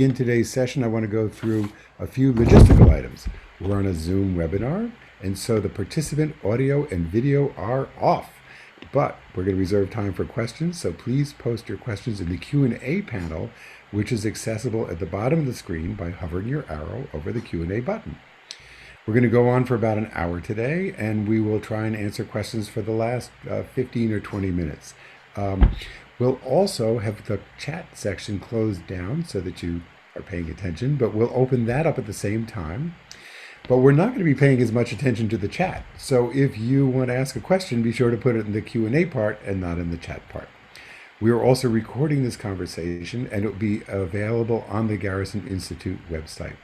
begin today's session, I want to go through a few logistical items. We're on a Zoom webinar, and so the participant audio and video are off. But we're going to reserve time for questions, so please post your questions in the Q&A panel, which is accessible at the bottom of the screen by hovering your arrow over the Q&A button. We're going to go on for about an hour today, and we will try and answer questions for the last 15 or 20 minutes. We'll also have the chat section closed down so that you are paying attention, but we'll open that up at the same time. But we're not going to be paying as much attention to the chat. So if you want to ask a question, be sure to put it in the Q&A part and not in the chat part. We are also recording this conversation, and it will be available on the Garrison Institute website.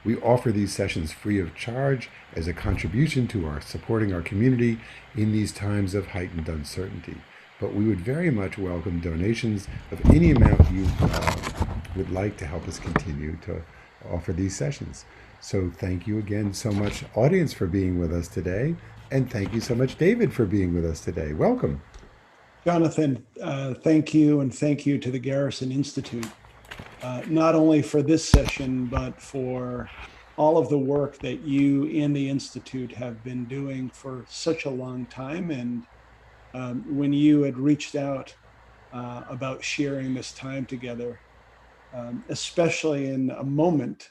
We offer these sessions free of charge as a contribution to our supporting our community in these times of heightened uncertainty. But we would very much welcome donations of any amount you would like to help us continue to offer these sessions. So thank you again so much, audience, for being with us today. And thank you so much, David, for being with us today. Welcome. Jonathan, thank you, and thank you to the Garrison Institute, not only for this session, but for all of the work that you and the Institute have been doing for such a long time. And when you had reached out about sharing this time together, especially in a moment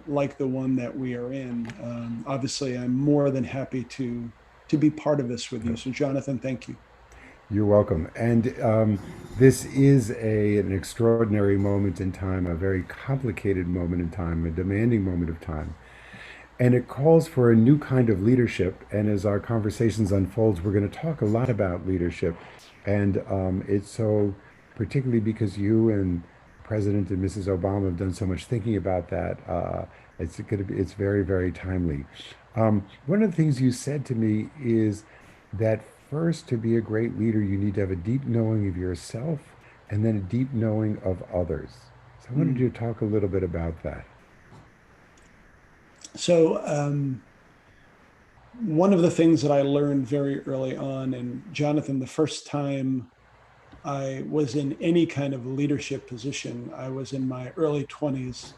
like the one that we are in, obviously I'm more than happy to be part of this with you. So Jonathan, thank you. You're welcome. And this is an extraordinary moment in time, a very complicated moment in time, a demanding moment of time. And it calls for a new kind of leadership. And as our conversations unfolds, we're going to talk a lot about leadership. And it's so, particularly because you and President and Mrs. Obama have done so much thinking about that, it's very, very timely. One of the things you said to me is that first, to be a great leader, you need to have a deep knowing of yourself and then a deep knowing of others. So I wanted you to talk a little bit about that. So one of the things that I learned very early on, and Jonathan, the first time I was in any kind of leadership position, I was in my early 20s.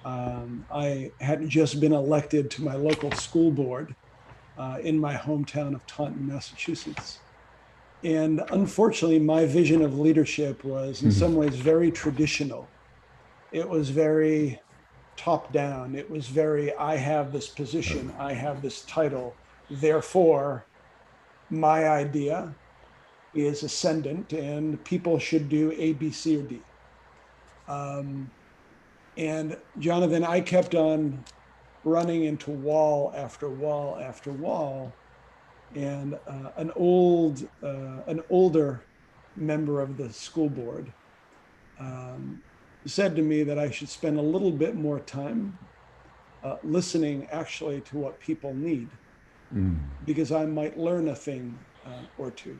I had just been elected to my local school board in my hometown of Taunton, Massachusetts. And unfortunately, my vision of leadership was in some ways very traditional. It was very top down. It was very, I have this position, I have this title, therefore my idea is ascendant and people should do A, B, C, or D. And Jonathan, I kept on running into wall after wall after wall. And an older member of the school board said to me that I should spend a little bit more time listening actually to what people need, because I might learn a thing or two.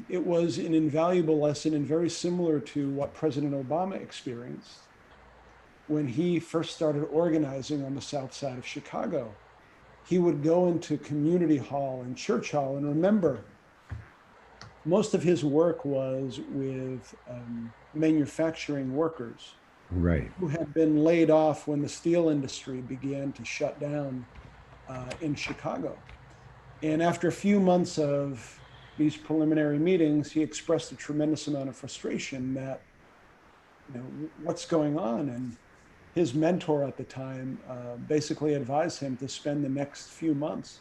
It was an invaluable lesson and very similar to what President Obama experienced when he first started organizing on the south side of Chicago. He would go into community hall and church hall, and remember, most of his work was with manufacturing workers, right, who had been laid off when the steel industry began to shut down in Chicago. And after a few months of these preliminary meetings, he expressed a tremendous amount of frustration that, what's going on? And his mentor at the time basically advised him to spend the next few months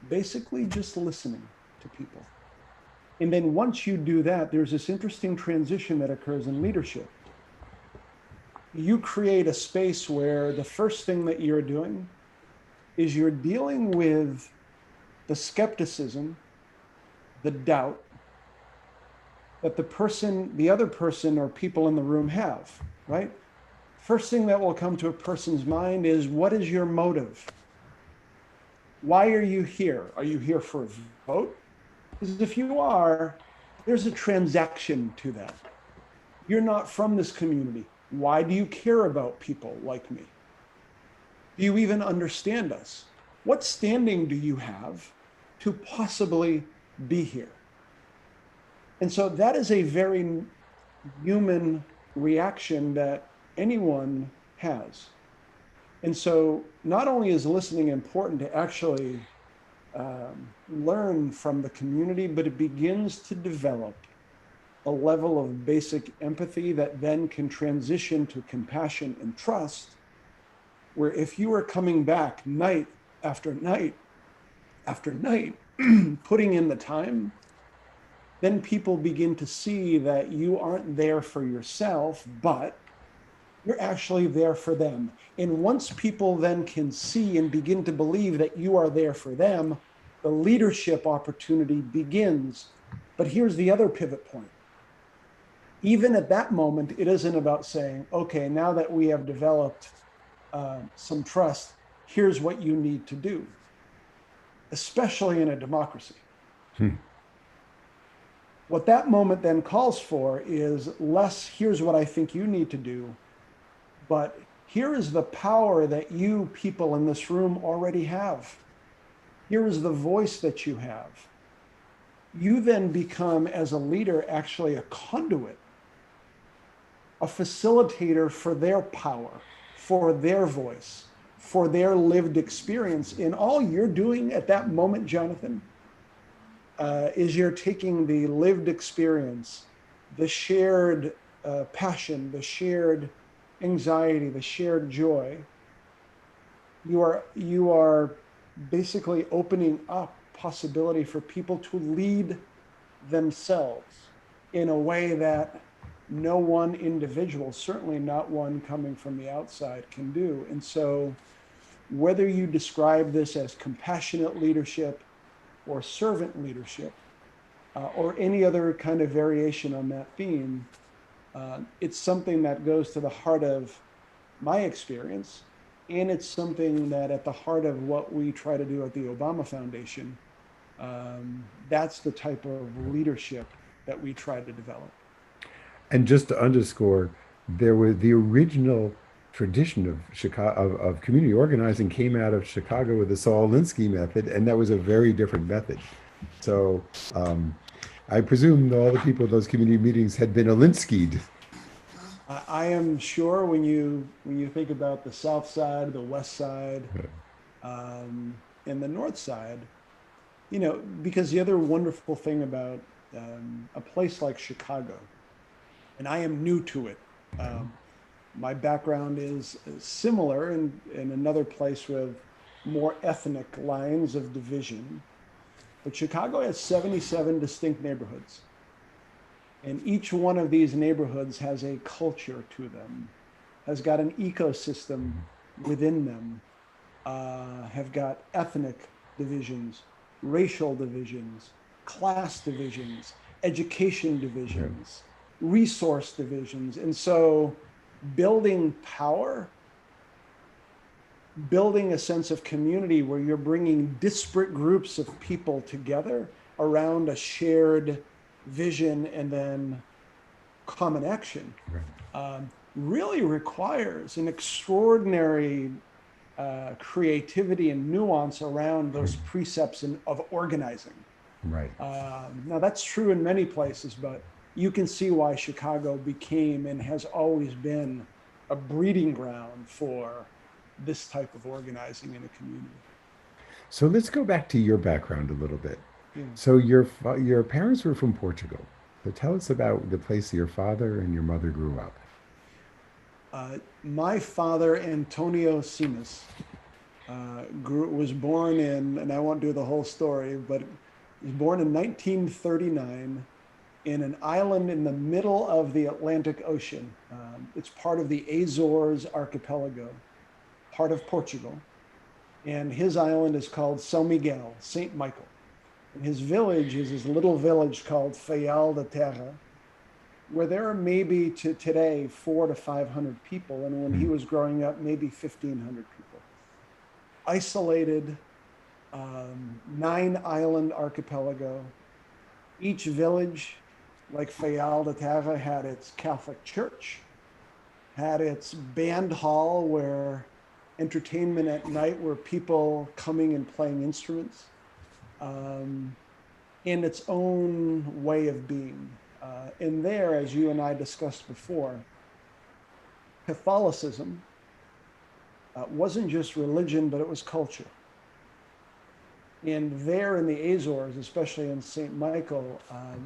basically just listening to people. And then once you do that, there's this interesting transition that occurs in leadership. You create a space where the first thing that you're doing is you're dealing with the skepticism, the doubt that the other person or people in the room have, right? First thing that will come to a person's mind is, what is your motive? Why are you here? Are you here for a vote? Because if you are, there's a transaction to that. You're not from this community. Why do you care about people like me? Do you even understand us? What standing do you have to possibly be here? And so that is a very human reaction that anyone has. And so not only is listening important to actually learn from the community, but it begins to develop a level of basic empathy that then can transition to compassion and trust, where if you are coming back night after night after night, putting in the time, then people begin to see that you aren't there for yourself, but you're actually there for them. And once people then can see and begin to believe that you are there for them, the leadership opportunity begins. But here's the other pivot point. Even at that moment, it isn't about saying, okay, now that we have developed some trust, here's what you need to do, especially in a democracy. What that moment then calls for is less, here's what I think you need to do, but here is the power that you people in this room already have. Here is the voice that you have. You then become, as a leader, actually a conduit, a facilitator for their power, for their voice, for their lived experience. And all you're doing at that moment, Jonathan, is you're taking the lived experience, the shared passion, the shared anxiety, the shared joy. You are basically opening up possibility for people to lead themselves in a way that no one individual, certainly not one coming from the outside, can do. And so whether you describe this as compassionate leadership or servant leadership, or any other kind of variation on that theme, it's something that goes to the heart of my experience. And it's something that at the heart of what we try to do at the Obama Foundation, that's the type of leadership that we try to develop. And just to underscore, there was the original tradition of Chicago of community organizing came out of Chicago with the Saul Alinsky method, and that was a very different method. So I presume all the people at those community meetings had been Alinsky'd. I am sure when you think about the South Side, the West Side, and the North Side, because the other wonderful thing about a place like Chicago, and I am new to it. My background is similar in another place with more ethnic lines of division. But Chicago has 77 distinct neighborhoods. And each one of these neighborhoods has a culture to them, has got an ecosystem within them, have got ethnic divisions, racial divisions, class divisions, education divisions, resource divisions. And so building power, building a sense of community where you're bringing disparate groups of people together around a shared vision and then common action, really requires an extraordinary creativity and nuance around those precepts of organizing. Right. Now that's true in many places, but you can see why Chicago became and has always been a breeding ground for this type of organizing in a community. So let's go back to your background a little bit. Yeah. So your parents were from Portugal. So tell us about the place your father and your mother grew up. My father, Antonio Simas, was born in, and I won't do the whole story, but he was born in 1939 in an island in the middle of the Atlantic Ocean. It's part of the Azores archipelago, part of Portugal. And his island is called São Miguel, St. Michael. And his village is this little village called Faial da Terra, where there are maybe to today 400 to 500 people. And when he was growing up, maybe 1,500 people. Isolated, 9-island archipelago. Each village, like Faial da Terra, had its Catholic church, had its band hall where entertainment at night where people coming and playing instruments, in its own way of being. And there, as you and I discussed before, Catholicism wasn't just religion, but it was culture. And there in the Azores, especially in St. Michael,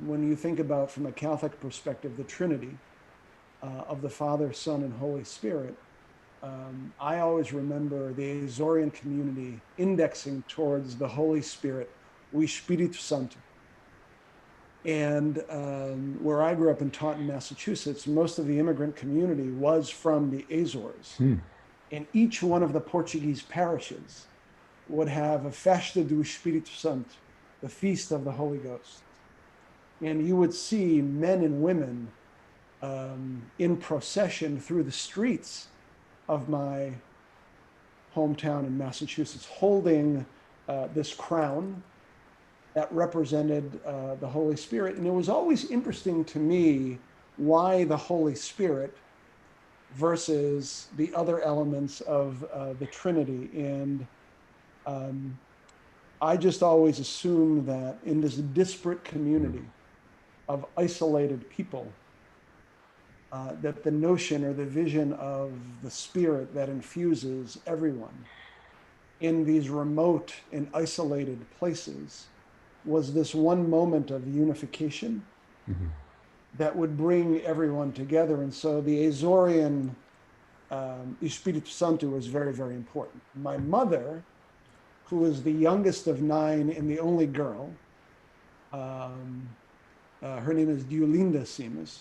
when you think about from a Catholic perspective, the Trinity of the Father, Son, and Holy Spirit, I always remember the Azorean community indexing towards the Holy Spirit, o Espírito Santo. And where I grew up in Taunton, Massachusetts, most of the immigrant community was from the Azores. And each one of the Portuguese parishes would have a Festa do Espírito Santo, the Feast of the Holy Ghost. And you would see men and women in procession through the streets of my hometown in Massachusetts, holding this crown that represented the Holy Spirit. And it was always interesting to me why the Holy Spirit versus the other elements of the Trinity. And I just always assumed that in this disparate community of isolated people, that the notion or the vision of the Spirit that infuses everyone in these remote and isolated places was this one moment of unification that would bring everyone together. And so the Azorean Espírito Santo was very, very important. My mother, who was the youngest of 9 and the only girl, her name is Diolinda Simas,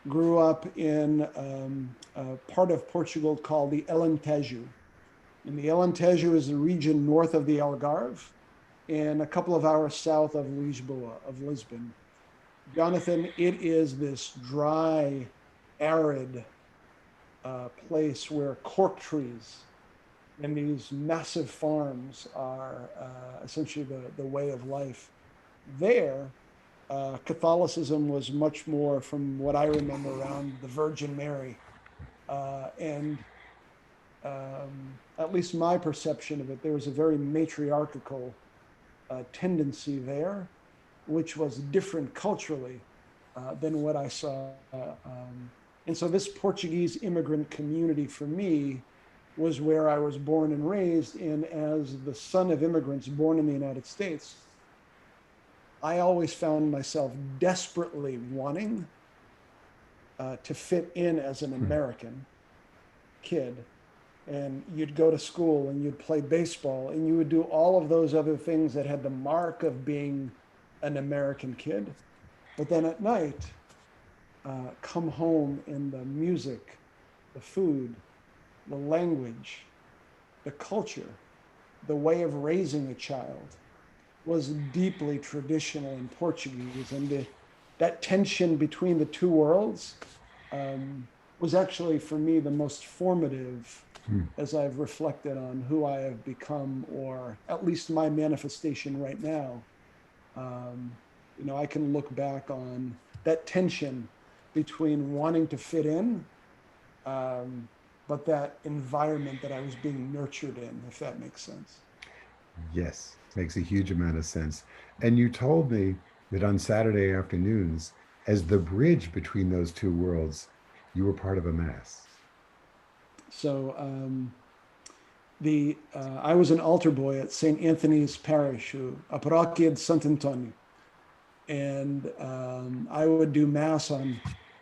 grew up in a part of Portugal called the Alentejo. And the Alentejo is the region north of the Algarve and a couple of hours south of Lisboa, of Lisbon. Jonathan, it is this dry, arid place where cork trees and these massive farms are essentially the way of life. There, Catholicism was much more, from what I remember, around the Virgin Mary. And at least my perception of it, there was a very matriarchal tendency there, which was different culturally than what I saw. And so this Portuguese immigrant community for me was where I was born and raised. And as the son of immigrants born in the United States, I always found myself desperately wanting to fit in as an American kid. And you'd go to school and you'd play baseball and you would do all of those other things that had the mark of being an American kid. But then at night, come home and the music, the food, the language, the culture, the way of raising a child was deeply traditional in Portuguese. And that tension between the two worlds was actually, for me, the most formative as I've reflected on who I have become, or at least my manifestation right now. I can look back on that tension between wanting to fit in, but that environment that I was being nurtured in, if that makes sense. Yes, makes a huge amount of sense. And you told me that on Saturday afternoons, as the bridge between those two worlds, you were part of a mass. So I was an altar boy at St. Anthony's Parish, a Paróquia de Santo Antônio. And I would do mass on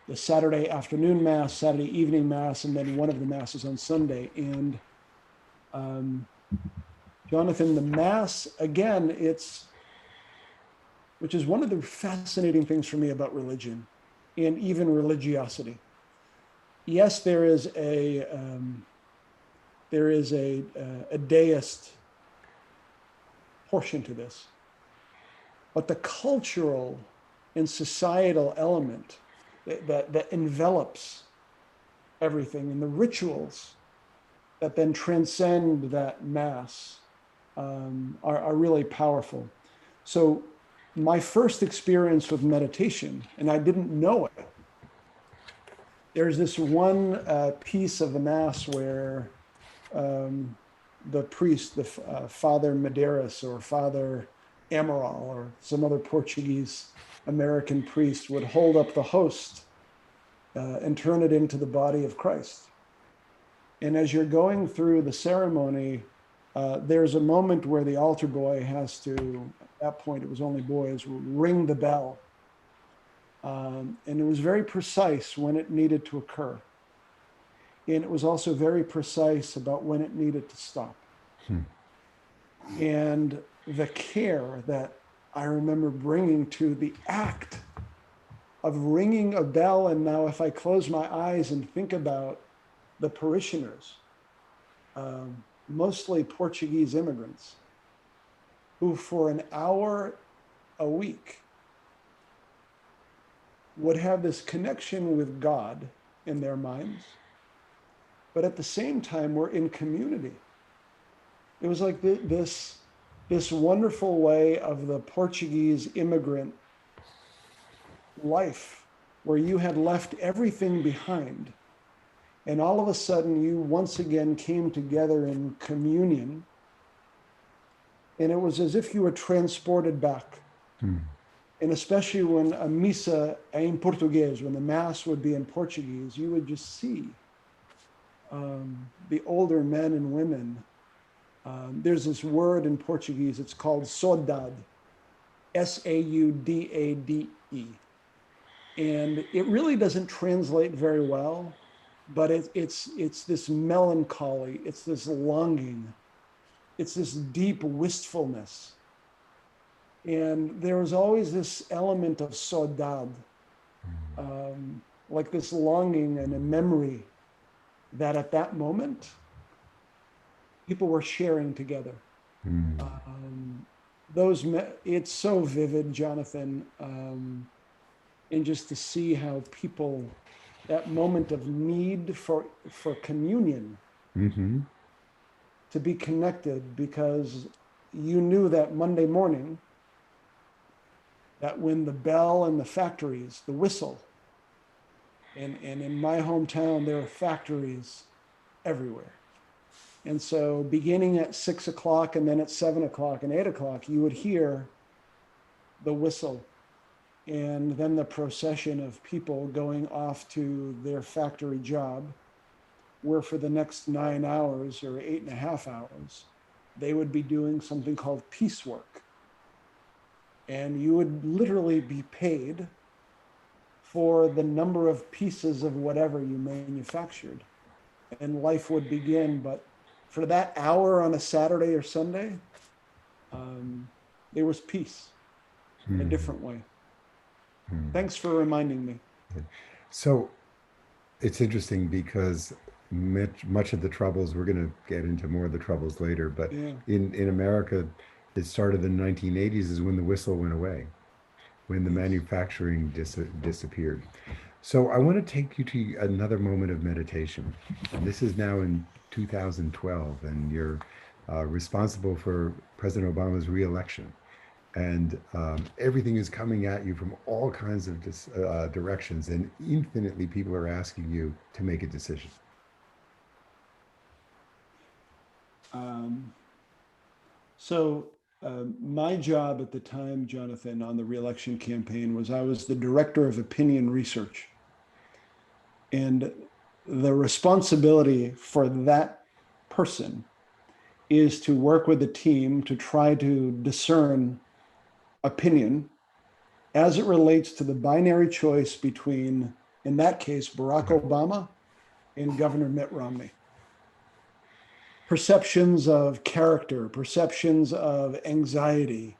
the Saturday afternoon mass, Saturday evening mass, and then one of the masses on Sunday. And Jonathan, the mass, again, which is one of the fascinating things for me about religion and even religiosity. Yes, there is a deist portion to this, but the cultural and societal element that envelops everything, and the rituals that then transcend that mass are really powerful. So my first experience with meditation, and I didn't know it, there's this one piece of the mass where the priest, the Father Medeiros or Father Amaral or some other Portuguese American priest would hold up the host and turn it into the body of Christ. And as you're going through the ceremony, there's a moment where the altar boy has to, at that point it was only boys, ring the bell. And it was very precise when it needed to occur. And it was also very precise about when it needed to stop. And the care that I remember bringing to the act of ringing a bell. And now, if I close my eyes and think about the parishioners, mostly Portuguese immigrants, who for an hour a week would have this connection with God in their minds, but at the same time were in community. It was like this wonderful way of the Portuguese immigrant life, where you had left everything behind, and all of a sudden you once again came together in communion, and it was as if you were transported back. And especially when a missa em português, when the mass would be in Portuguese, you would just see the older men and women. There's this word in Portuguese, it's called saudade, Saudade. And it really doesn't translate very well, but it's this melancholy, it's this longing, it's this deep wistfulness. And there was always this element of saudade, like this longing and a memory that at that moment, people were sharing together. It's so vivid, Jonathan, and just to see how people, that moment of need for communion, to be connected, because you knew that Monday morning, that when the bell in the factories, the whistle, and in my hometown, there are factories everywhere. And so beginning at 6 o'clock and then at 7 o'clock and 8 o'clock, you would hear the whistle, and then the procession of people going off to their factory job, where for the next 9 hours or 8.5 hours, they would be doing something called piecework. And you would literally be paid for the number of pieces of whatever you manufactured. And life would begin. But for that hour on a Saturday or Sunday, there was peace in a different way. Thanks for reminding me. So it's interesting because much of the troubles, we're going to get into more of the troubles later, but in America, it started in the 1980s is when the whistle went away, when the manufacturing disappeared. So I want to take you to another moment of meditation. And this is now in 2012, and you're responsible for President Obama's re-election. And everything is coming at you from all kinds of directions, and infinitely people are asking you to make a decision. My job at the time, Jonathan, on the re-election campaign was I was the director of opinion research. And the responsibility for that person is to work with the team to try to discern opinion as it relates to the binary choice between, in that case, Barack Obama and Governor Mitt Romney. Perceptions of character, perceptions of anxiety,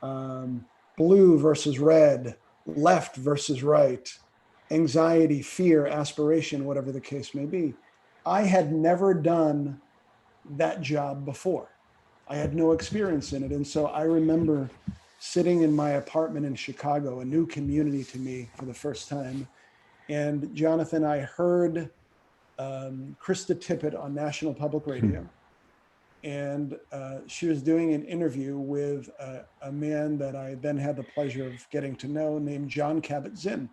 blue versus red, left versus right, anxiety, fear, aspiration, whatever the case may be. I had never done that job before. I had no experience in it. And so I remember sitting in my apartment in Chicago, a new community to me for the first time. And Jonathan, I heard Krista Tippett on National Public Radio. And she was doing an interview with a man that I then had the pleasure of getting to know, named John Kabat-Zinn.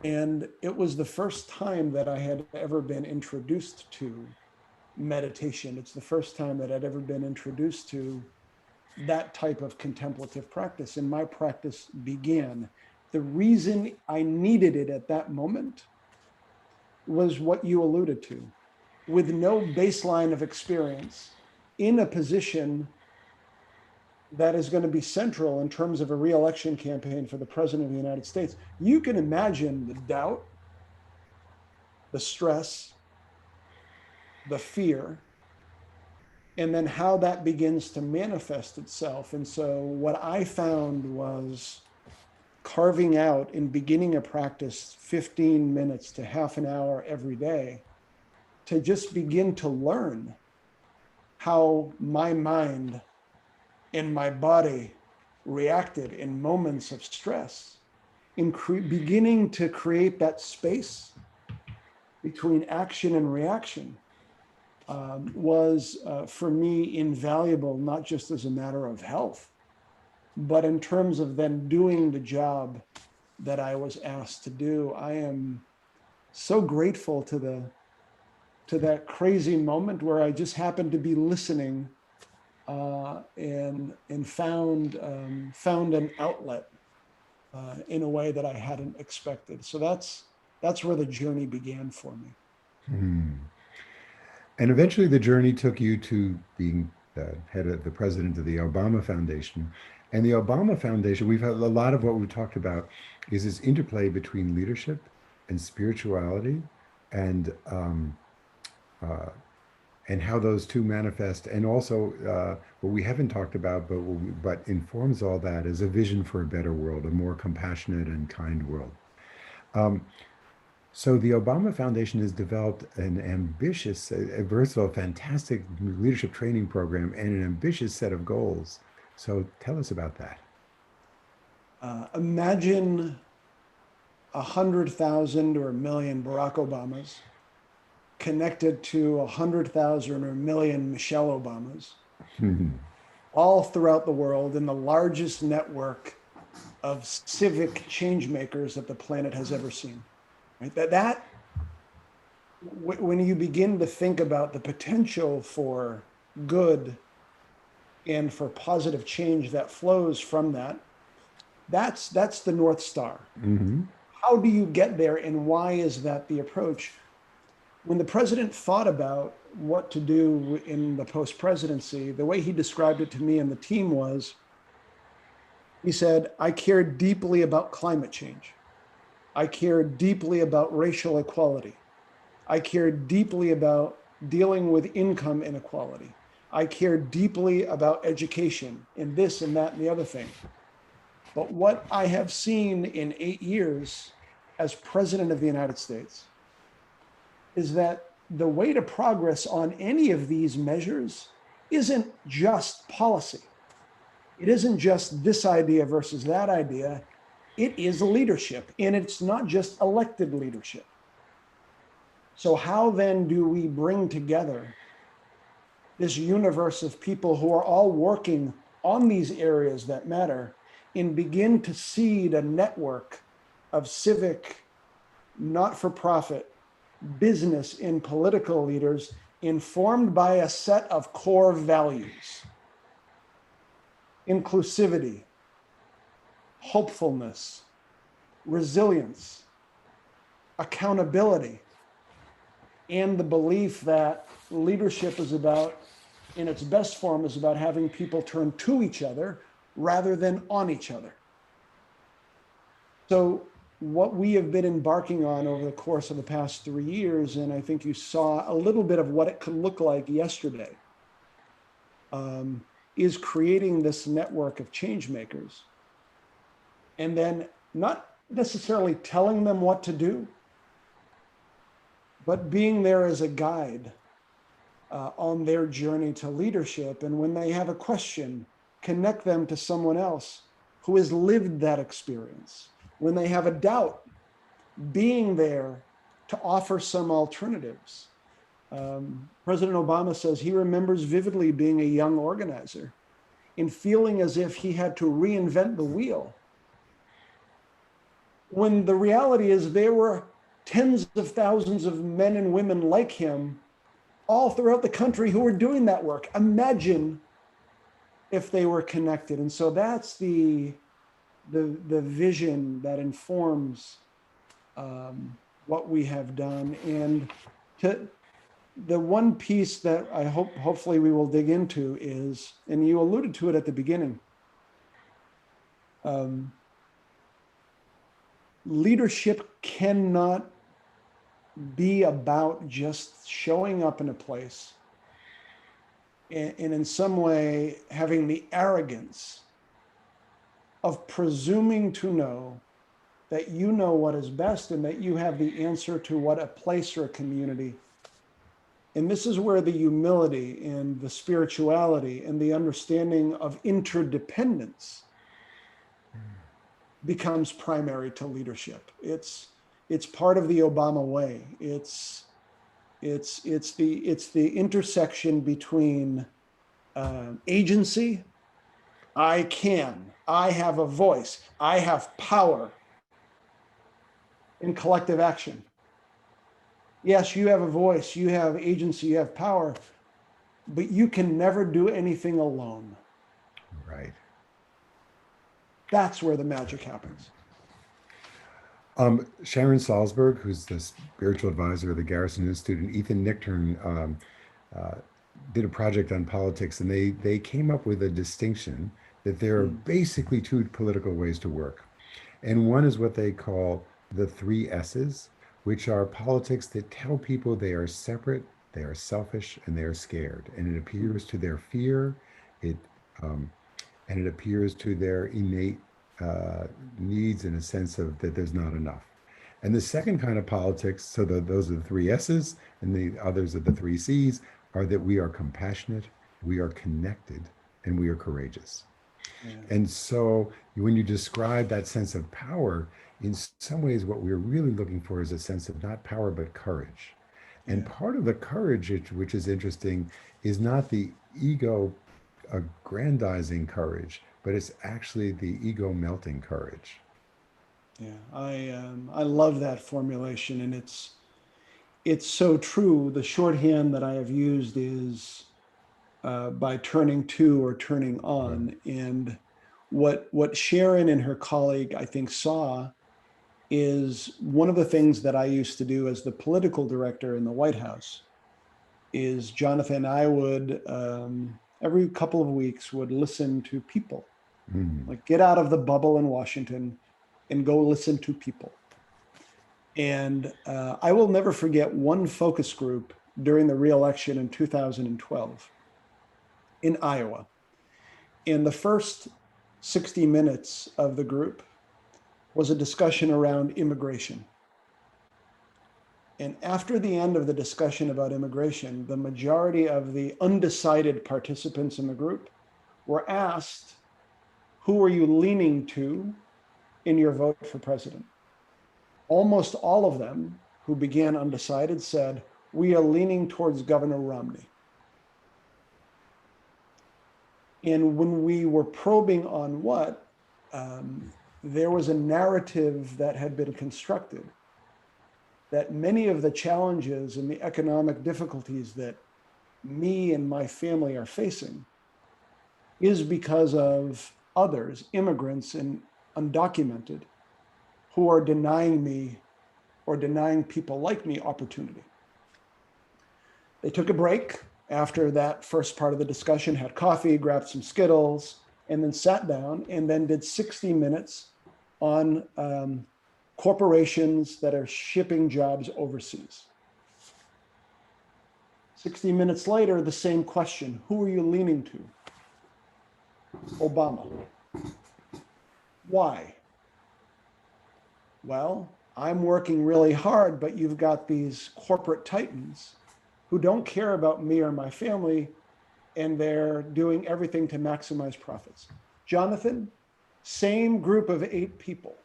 And it was the first time that I had ever been introduced to meditation. It's the first time that I'd ever been introduced to that type of contemplative practice. And my practice began. The reason I needed it at that moment was what you alluded to, with no baseline of experience in a position that is going to be central in terms of a re-election campaign for the president of the United States. You can imagine the doubt, the stress, the fear, and then how that begins to manifest itself. And so what I found was carving out and beginning a practice 15 minutes to half an hour every day to just begin to learn how my mind and my body reacted in moments of stress, in beginning to create that space between action and reaction, was for me invaluable, not just as a matter of health, but in terms of then doing the job that I was asked to do. I am so grateful to that crazy moment where I just happened to be listening, and found an outlet in a way that I hadn't expected. So that's where the journey began for me. Hmm. And eventually the journey took you to being the head of the president of the Obama Foundation. And the Obama Foundation, we've had a lot of what we've talked about is this interplay between leadership and spirituality and uh, and how those two manifest. And also what we haven't talked about, but informs all that is a vision for a better world, a more compassionate and kind world. Um, So the Obama Foundation has developed an ambitious, versatile, fantastic leadership training program and an ambitious set of goals. So tell us about that. Imagine 100,000 or a million Barack Obamas connected to 100,000 or a million Michelle Obamas, all throughout the world in the largest network of civic change makers that the planet has ever seen. Right? When you begin to think about the potential for good and for positive change that flows from that, that's the North Star. Mm-hmm. How do you get there, and why is that the approach? When the president thought about what to do in the post-presidency, the way he described it to me and the team was, he said, I care deeply about climate change. I care deeply about racial equality. I care deeply about dealing with income inequality. I care deeply about education and this and that and the other thing. But what I have seen in 8 years as president of the United States is that the way to progress on any of these measures isn't just policy. It isn't just this idea versus that idea. It is leadership, and it's not just elected leadership. So how then do we bring together this universe of people who are all working on these areas that matter and begin to seed a network of civic, not-for-profit, business and political leaders informed by a set of core values: inclusivity, hopefulness, resilience, accountability, and the belief that leadership is about, in its best form, is about having people turn to each other rather than on each other. So what we have been embarking on over the course of the past 3 years, and I think you saw a little bit of what it could look like yesterday, is creating this network of change makers, and then not necessarily telling them what to do, but being there as a guide on their journey to leadership. And when they have a question, connect them to someone else who has lived that experience. When they have a doubt, being there to offer some alternatives. President Obama says he remembers vividly being a young organizer and feeling as if he had to reinvent the wheel, when the reality is there were tens of thousands of men and women like him all throughout the country who were doing that work. Imagine if they were connected. And so that's the vision that informs what we have done. And to the one piece that I hopefully we will dig into is, and you alluded to it at the beginning, um, leadership cannot be about just showing up in a place and in some way having the arrogance of presuming to know that you know what is best and that you have the answer to what a place or a community. And this is where the humility and the spirituality and the understanding of interdependence becomes primary to leadership. It's part of the Obama way. It's the intersection between agency. I have a voice, I have power, in collective action. Yes, you have a voice, you have agency, you have power, but you can never do anything alone. Right. That's where the magic happens. Sharon Salzberg, who's the spiritual advisor of the Garrison Institute, and Ethan Nichtern uh, did a project on politics, and they came up with a distinction that there are basically two political ways to work. And one is what they call the three S's, which are politics that tell people they are separate, they are selfish, and they are scared. And it appears to their fear, it um, and it appears to their innate needs in a sense of that there's not enough. And the second kind of politics, so those are the three S's, and the others are the three C's, are that we are compassionate, we are connected, and we are courageous. Yeah. And so when you describe that sense of power, in some ways, what we're really looking for is a sense of not power, but courage. And Yeah. part of the courage, which is interesting, is not the ego aggrandizing courage, but it's actually the ego melting courage. Yeah, I love that formulation, and it's so true. The shorthand that I have used is by turning to or turning Right. on. And what Sharon and her colleague I think saw is one of the things that I used to do as the political director in the White House is Jonathan, I would every couple of weeks would listen to people, Mm. like get out of the bubble in Washington and go listen to people. And I will never forget one focus group during the reelection in 2012 in Iowa. In the first 60 minutes of the group was a discussion around immigration. And after the end of the discussion about immigration, the majority of the undecided participants in the group were asked, who are you leaning to in your vote for president? Almost all of them who began undecided said, we are leaning towards Governor Romney. And when we were probing on what, there was a narrative that had been constructed that many of the challenges and the economic difficulties that me and my family are facing is because of others, immigrants and undocumented, who are denying me or denying people like me opportunity. They took a break after that first part of the discussion, had coffee, grabbed some Skittles, and then sat down and then did 60 minutes on corporations that are shipping jobs overseas. 60 minutes later, the same question, who are you leaning to? Obama. Why? Well, I'm working really hard, but you've got these corporate titans who don't care about me or my family, and they're doing everything to maximize profits. Jonathan, same group of 8 people.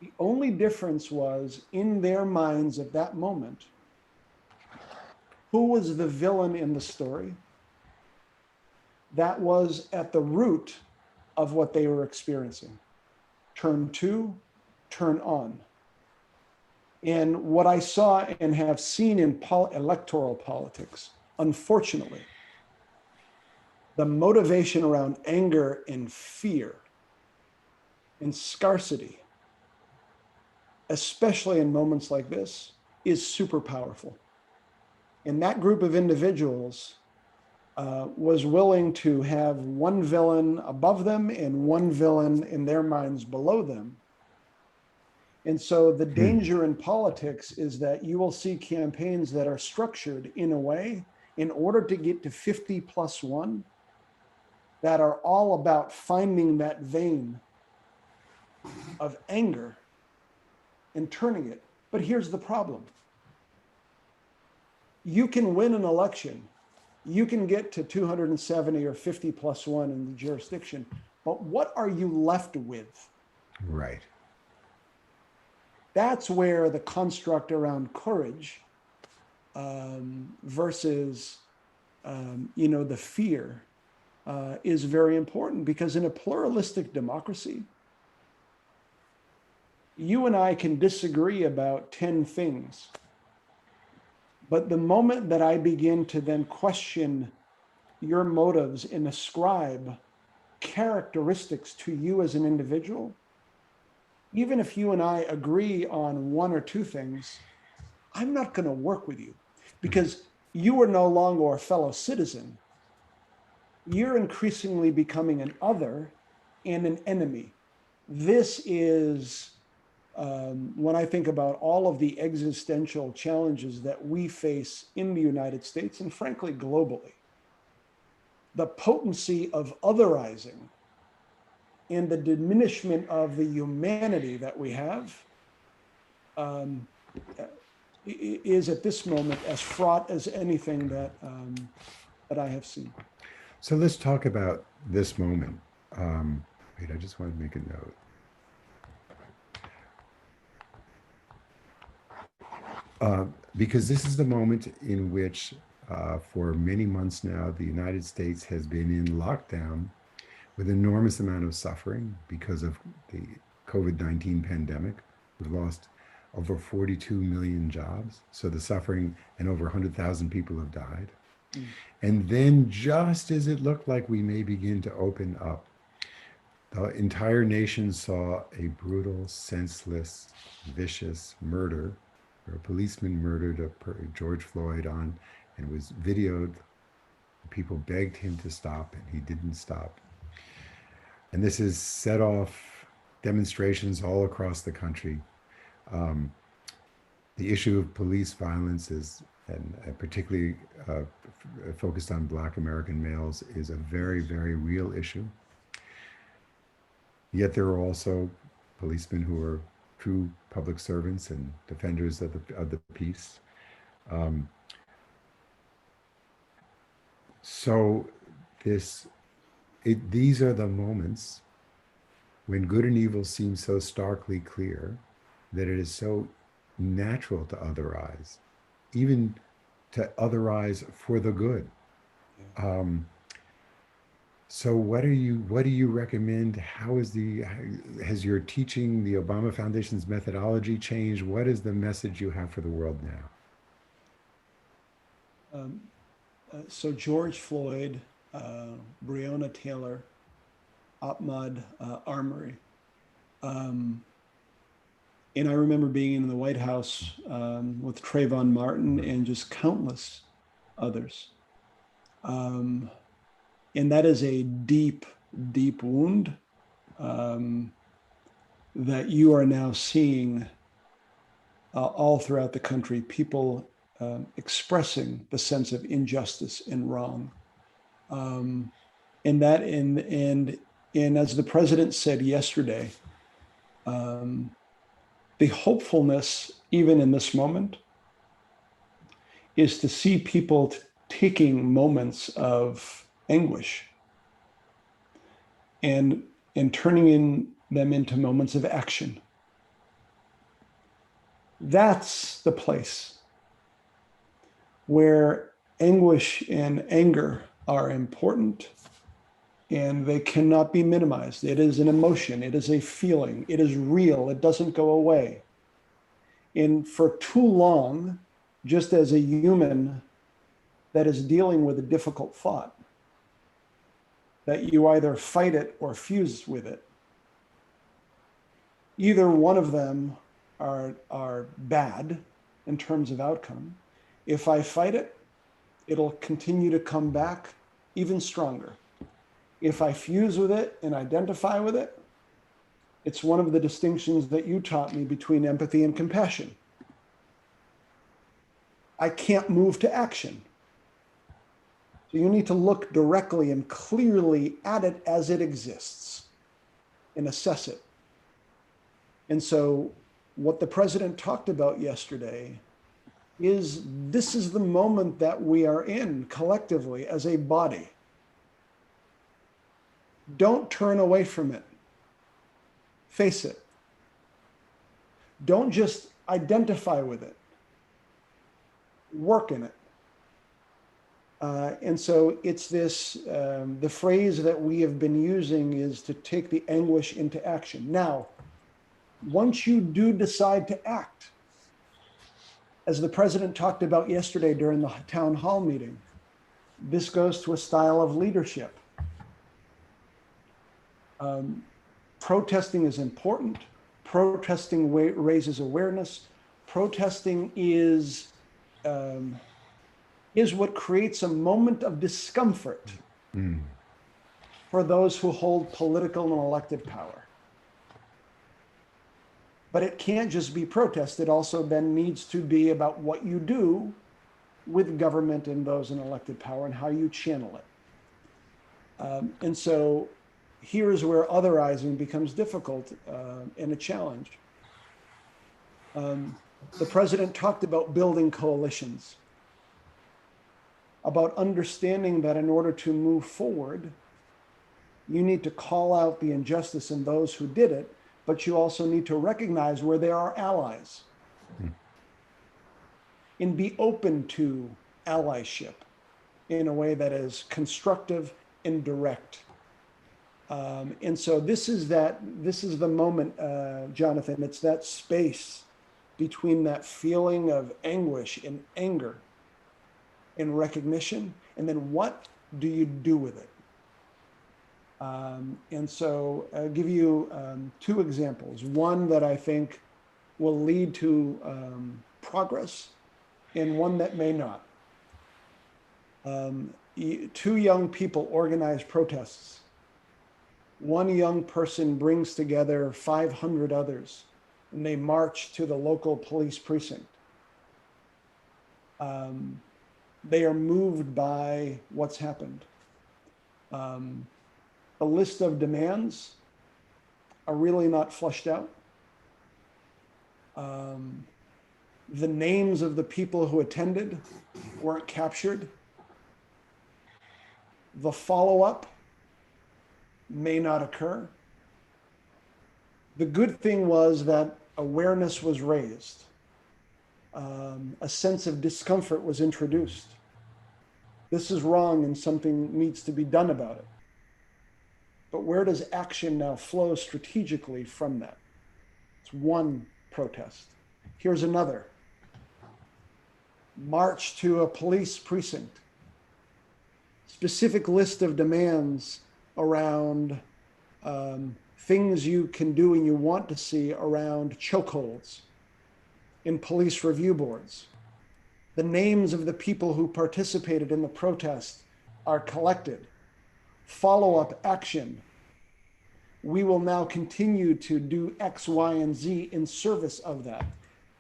The only difference was in their minds at that moment, who was the villain in the story? That was at the root of what they were experiencing. Turn to, turn on. And what I saw and have seen in electoral politics, unfortunately, the motivation around anger and fear and scarcity especially in moments like this, is super powerful. And that group of individuals was willing to have one villain above them and one villain in their minds below them. And so the danger in politics is that you will see campaigns that are structured in a way in order to get to 50+1 that are all about finding that vein of anger and turning it. But here's the problem. You can win an election. You can get to 270 or 50+1 in the jurisdiction, but what are you left with? Right. That's where the construct around courage versus, the fear is very important, because in a pluralistic democracy, you and I can disagree about 10 things. But the moment that I begin to then question your motives and ascribe characteristics to you as an individual, even if you and I agree on one or two things, I'm not going to work with you, because you are no longer a fellow citizen. You're increasingly becoming an other and an enemy. This is when I think about all of the existential challenges that we face in the United States and frankly globally, the potency of otherizing and the diminishment of the humanity that we have is at this moment as fraught as anything that I have seen. So let's talk about this moment. Wait, I just wanted to make a note. Because this is the moment in which, for many months now, the United States has been in lockdown with an enormous amount of suffering because of the COVID-19 pandemic. We've lost over 42 million jobs. So the suffering, and over 100,000 people have died. And then just as it looked like we may begin to open up, the entire nation saw a brutal, senseless, vicious murder, where a policeman murdered George Floyd and was videoed. People begged him to stop, and he didn't stop. And this has set off demonstrations all across the country. The issue of police violence is, and particularly focused on Black American males, is a very, very real issue. Yet there are also policemen who are true public servants and defenders of the peace. So these are the moments when good and evil seem so starkly clear that it is so natural to otherize, even to otherize for the good. So what do you recommend? Has your teaching, the Obama Foundation's methodology changed? What is the message you have for the world now? So George Floyd, Breonna Taylor, Ahmaud Arbery. And I remember being in the White House with Trayvon Martin and just countless others. And that is a deep, deep wound that you are now seeing all throughout the country, people expressing the sense of injustice and wrong. And as the president said yesterday, the hopefulness, even in this moment, is to see people taking moments of anguish and turning them into moments of action. That's the place where anguish and anger are important, and they cannot be minimized. It is an emotion, it is a feeling, it is real, it doesn't go away. And for too long, just as a human that is dealing with a difficult thought, that you either fight it or fuse with it. Either one of them are bad in terms of outcome. If I fight it, it'll continue to come back even stronger. If I fuse with it and identify with it, it's one of the distinctions that you taught me between empathy and compassion. I can't move to action. So you need to look directly and clearly at it as it exists and assess it. And so what the president talked about yesterday is this is the moment that we are in collectively as a body. Don't turn away from it. Face it. Don't just identify with it. Work in it. And so it's this, the phrase that we have been using is to take the anguish into action. Now, once you do decide to act, as the president talked about yesterday during the town hall meeting, this goes to a style of leadership. Protesting is important. Protesting raises awareness. Protesting is what creates a moment of discomfort for those who hold political and elected power. But it can't just be protest. It also then needs to be about what you do with government and those in elected power and how you channel it. And so here's where otherizing becomes difficult and a challenge. The president talked about building coalitions, about understanding that in order to move forward, you need to call out the injustice in those who did it, but you also need to recognize where there are allies and be open to allyship in a way that is constructive and direct. And so this is the moment, Jonathan, it's that space between that feeling of anguish and anger and recognition, and then what do you do with it? And so I'll give you two examples. One that I think will lead to progress and one that may not. Two young people organize protests. One young person brings together 500 others and they march to the local police precinct. They are moved by what's happened. A list of demands are really not fleshed out. The names of the people who attended weren't captured. The follow-up may not occur. The good thing was that awareness was raised. A sense of discomfort was introduced. This is wrong and something needs to be done about it. But where does action now flow strategically from that? It's one protest. Here's another. March to a police precinct. Specific list of demands around things you can do and you want to see around chokeholds in police review boards. The names of the people who participated in the protest are collected. Follow-up action. We will now continue to do X, Y, and Z in service of that.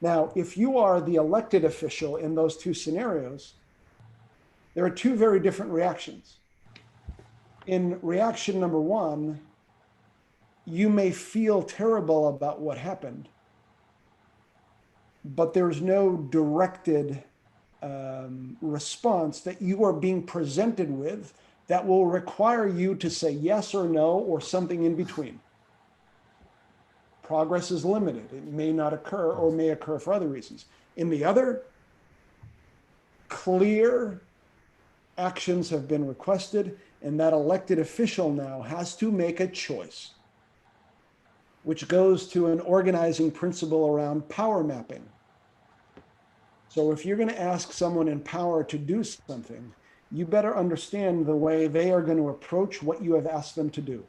Now, if you are the elected official in those two scenarios, there are two very different reactions. In reaction number one, you may feel terrible about what happened, but there's no directed response that you are being presented with that will require you to say yes or no or something in between. Progress is limited. It may not occur or may occur for other reasons. In the other, clear actions have been requested, and that elected official now has to make a choice, which goes to an organizing principle around power mapping. So if you're going to ask someone in power to do something, you better understand the way they are going to approach what you have asked them to do.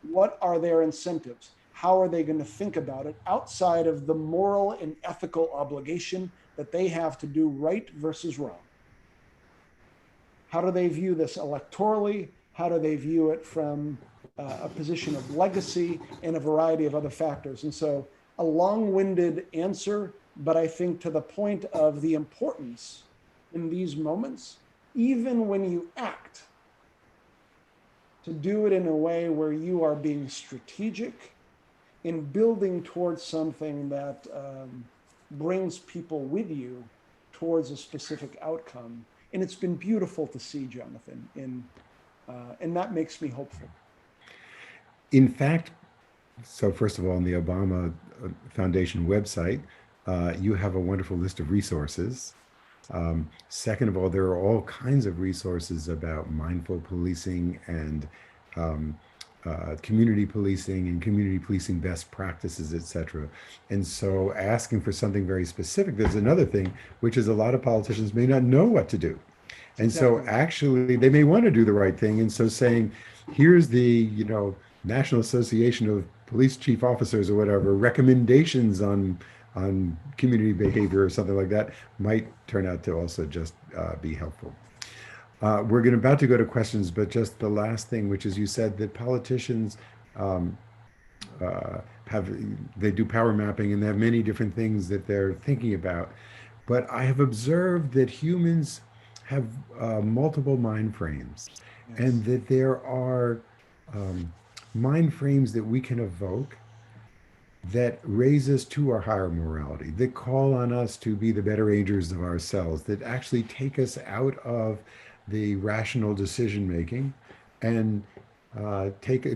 What are their incentives? how are they going to think about it outside of the moral and ethical obligation that they have to do right versus wrong? How do they view this electorally? How do they view it from a position of legacy and a variety of other factors? And so, a long winded answer, but I think to the point of the importance in these moments, even when you act, to do it in a way where you are being strategic in building towards something that brings people with you towards a specific outcome. And it's been beautiful to see, Jonathan, and that makes me hopeful. In fact, so first of all, on the Obama Foundation website, you have a wonderful list of resources. Second of all, there are all kinds of resources about mindful policing and um, community policing and community policing best practices, etc. And so asking for something very specific, there's another thing, which is a lot of politicians may not know what to do. That's And exactly so right. actually they may want to do the right thing. And so saying, here's the, National Association of Police Chief Officers or whatever, recommendations on community behavior or something like that might turn out to also just be helpful. We're going to about to go to questions, but just the last thing, which is you said that politicians um, have they do power mapping and they have many different things that they're thinking about. But I have observed that humans have multiple mind frames, Yes. and that there are um, mind frames that we can evoke that raise us to our higher morality, that call on us to be the better angels of ourselves, that actually take us out of the rational decision making and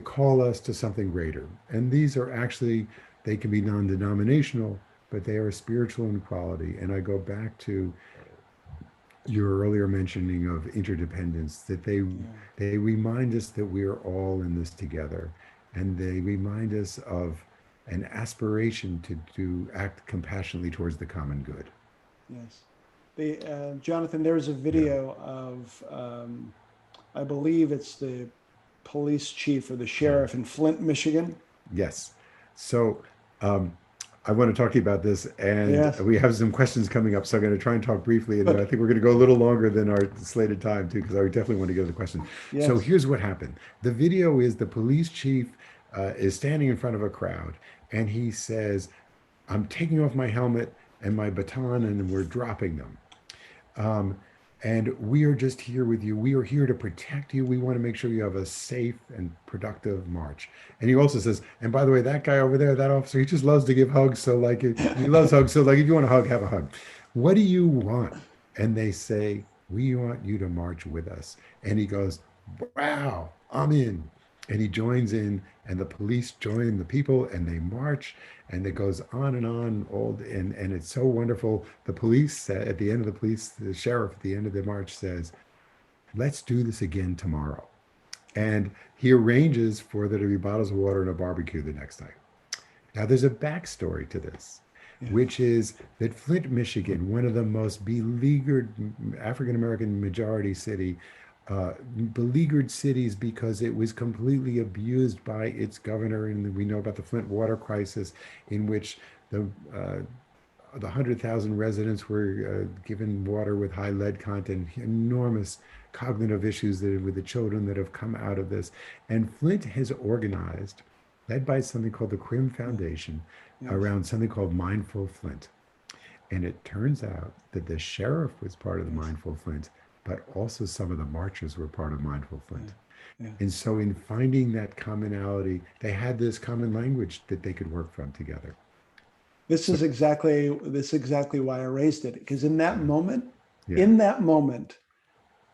call us to something greater. And these are actually, they can be non-denominational, but they are spiritual in quality. And I go back to your earlier mentioning of interdependence, that Yeah. they remind us that we are all in this together, and they remind us of an aspiration to act compassionately towards the common good. Yes. Jonathan, there's a Yeah. video of, I believe it's the police chief or the Yeah. sheriff in Flint, Michigan. Yes. So um, I want to talk to you about this, and Yes. we have some questions coming up. So I'm going to try and talk briefly, and then I Good. think we're going to go a little longer than our slated time too, because I definitely want to get to the question. So Yes. here's what happened. The video is the police chief is standing in front of a crowd, and he says, "I'm taking off my helmet and my baton, and we're dropping them." Um, and we are just here with you. We are here to protect you. We want to make sure you have a safe and productive march. And he also says, and by the way, that guy over there, that officer, he just loves to give hugs. So like, he loves hugs. So like, if you want a hug, have a hug. What do you want? And they say, we want you to march with us. And he goes, wow, I'm in. And he joins in, and the police join the people, and they march, and it goes on and on. And it's so wonderful. The police at the end of the sheriff at the end of the march says, "Let's do this again tomorrow." And he arranges for there to be bottles of water and a barbecue the next night. Now, there's a backstory to this, Yeah. which is that Flint, Michigan, one of the most beleaguered African American majority city, beleaguered cities because it was completely abused by its governor. And we know about the Flint water crisis, in which uh, the 100,000 residents were given water with high lead content, enormous cognitive issues with the children that have come out of this. And Flint has organized, led by something called the Crim Yeah. Foundation, Yes. around something called Mindful Flint. And it turns out that the sheriff was part of the Yes. Mindful Flint, but also some of the marchers were part of Mindful Yeah. Flint. Yeah. And so, in finding that commonality, they had this common language that they could work from together. So, This is exactly why I raised it, because yeah, yeah, in that moment,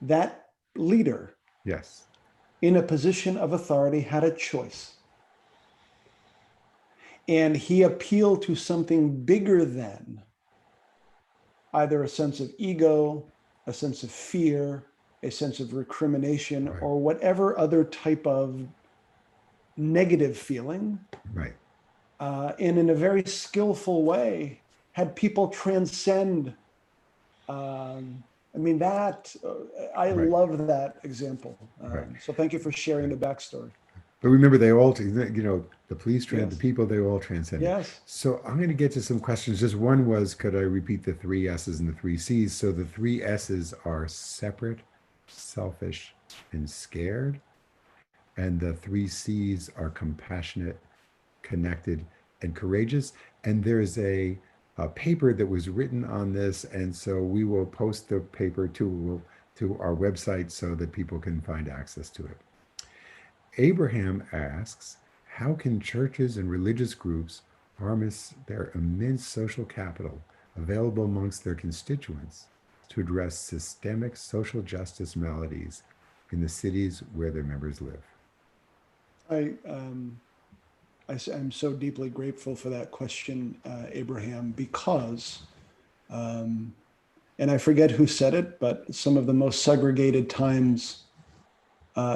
that leader yes, in a position of authority had a choice, and he appealed to something bigger than either a sense of ego, a sense of fear, a sense of recrimination, right, or whatever other type of negative feeling, right, and in a very skillful way, had people transcend. I mean, I right, love that example. right. So thank you for sharing the backstory. But remember, they all, the police, the Yes. people, they all transcended. Yes. So I'm going to get to some questions. Just one was, could I repeat the three S's and the three C's? So the three S's are separate, selfish, and scared. And the three C's are compassionate, connected, and courageous. And there's a paper that was written on this. And so we will post the paper to our website so that people can find access to it. Abraham asks, how can churches and religious groups harness their immense social capital available amongst their constituents to address systemic social justice maladies in the cities where their members live? I, um, I'm so deeply grateful for that question, Abraham, because, um, and I forget who said it, but some of the most segregated times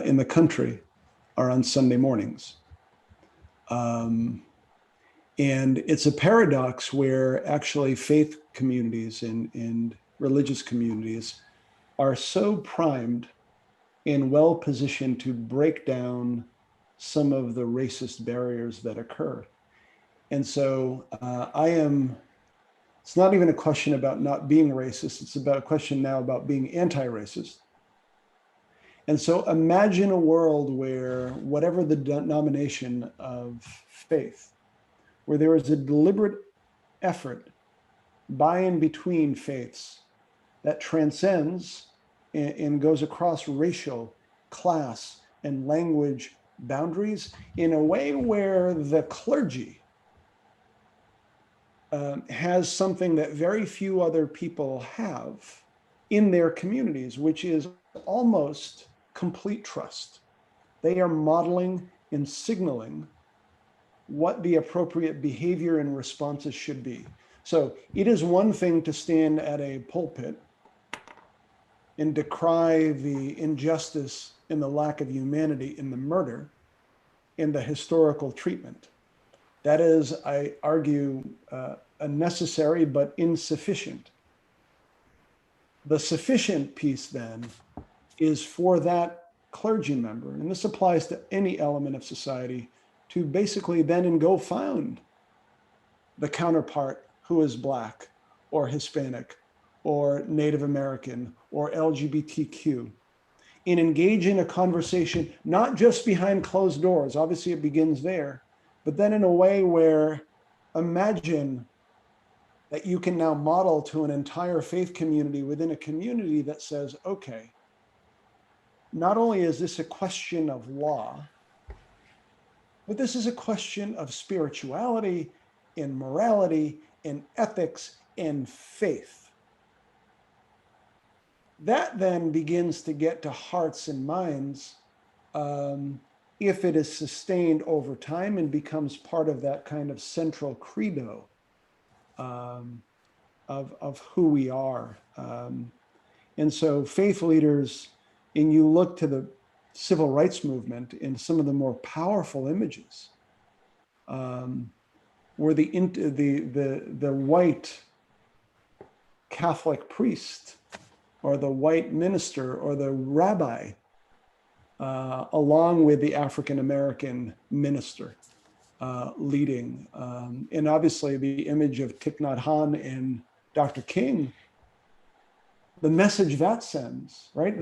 in the country are on Sunday mornings. Um, and it's a paradox where actually faith communities and religious communities are so primed and well positioned to break down some of the racist barriers that occur. And so it's not even a question about not being racist, it's about a question now about being anti racist. And so imagine a world where, whatever the denomination of faith, where there is a deliberate effort by and between faiths that transcends and goes across racial, class, and language boundaries in a way where the clergy has something that very few other people have in their communities, which is almost complete trust. They are modeling and signaling what the appropriate behavior and responses should be. So it is one thing to stand at a pulpit and decry the injustice and the lack of humanity in the murder and the historical treatment. That is, I argue, a necessary but insufficient. The sufficient piece then is for that clergy member, and this applies to any element of society, to basically then go find the counterpart who is Black or Hispanic or Native American or LGBTQ and engage in a conversation, not just behind closed doors. Obviously, it begins there, but then in a way where, imagine that you can now model to an entire faith community within a community that says, okay, not only is this a question of law, but this is a question of spirituality and morality and ethics and faith. That then begins to get to hearts and minds if it is sustained over time and becomes part of that kind of central credo of who we are. And so faith leaders, and you look to the civil rights movement in some of the more powerful images, where the white Catholic priest or the white minister or the rabbi, along with the African American minister, leading. And obviously the image of Thich Nhat Hanh and Dr. King, the message that sends, right?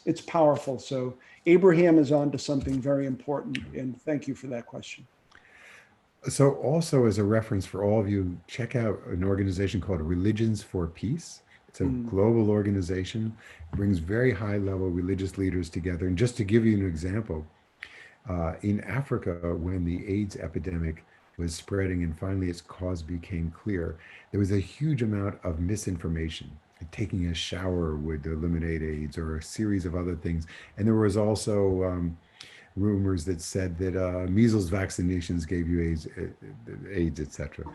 It's powerful. So Abraham is on to something very important. And thank you for that question. So, also as a reference for all of you, check out an organization called Religions for Peace. It's a global organization, brings very high level religious leaders together. And just to give you an example, in Africa, when the AIDS epidemic was spreading and finally its cause became clear, there was a huge amount of misinformation. Taking a shower would eliminate AIDS, or a series of other things. And there was also rumors that said that measles vaccinations gave you AIDS, etc.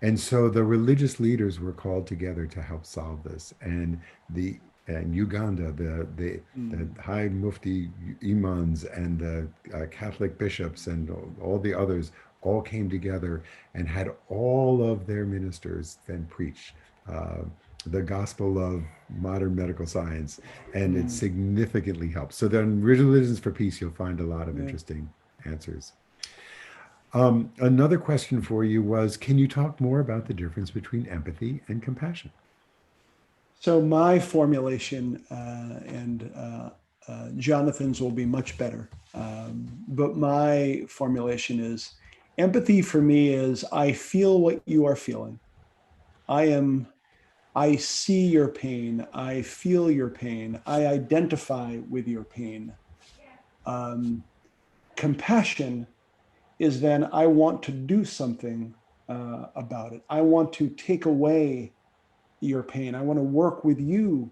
And so the religious leaders were called together to help solve this. And in Uganda, the high mufti imams and the Catholic bishops and all the others all came together and had all of their ministers then preach the gospel of modern medical science, and it significantly helps. So then, Religions for Peace, you'll find a lot of interesting answers. Another question for you was, can you talk more about the difference between empathy and compassion? So my formulation, and Jonathan's will be much better. But my formulation is empathy for me is I feel what you are feeling. I see your pain. I feel your pain. I identify with your pain. Um, Compassion is then I want to do something about it. I want to take away your pain. I want to work with you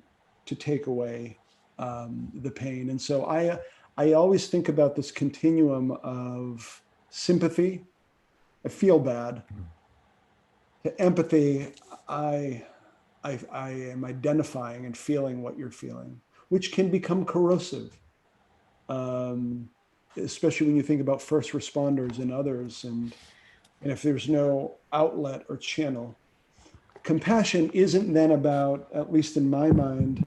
to take away the pain. And so I always think about this continuum of sympathy. I feel bad. To empathy, I, I am identifying and feeling what you're feeling, which can become corrosive, um, especially when you think about first responders and others, and if there's no outlet or channel. Compassion isn't then about, at least in my mind,